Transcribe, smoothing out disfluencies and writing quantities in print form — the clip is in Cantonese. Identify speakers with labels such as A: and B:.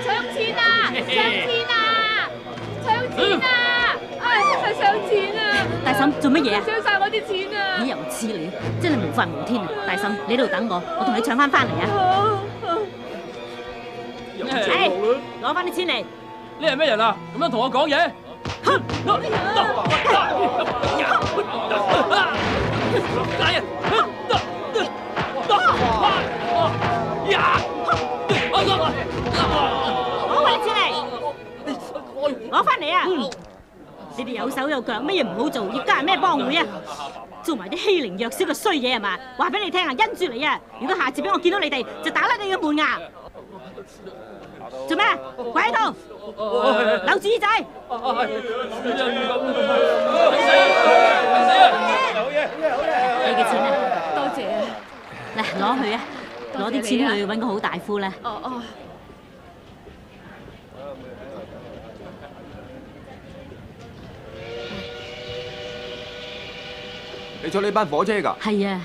A: 搶錢啊！搶錢啊！搶錢啊！唉，真係搶錢啊！
B: 大嬸做乜嘢啊？
A: 搶晒我啲錢啊！
B: 你又似你，真係無法無天啊！大嬸，你喺度等我同你搶翻嚟啊！哎，攞翻啲錢嚟！
C: 你係咩人啊？咁樣同我講嘢？
B: 攞翻啲錢嚟！攞翻嚟啊！你哋有手有腳，乜嘢唔好做，要加入咩幫會啊？做埋啲欺凌弱小嘅衰嘢係嘛？話俾你聽啊，因住你啊！如果下次俾我見到你哋，就打甩你嘅門牙！做咩？跪喺度，扭住耳仔！你嘅錢啊！
A: 多謝啊！
B: 嚟攞去啊！攞啲錢去揾個好大夫啦！
A: 哦。
D: 你坐呢班火車㗎？
B: 係啊。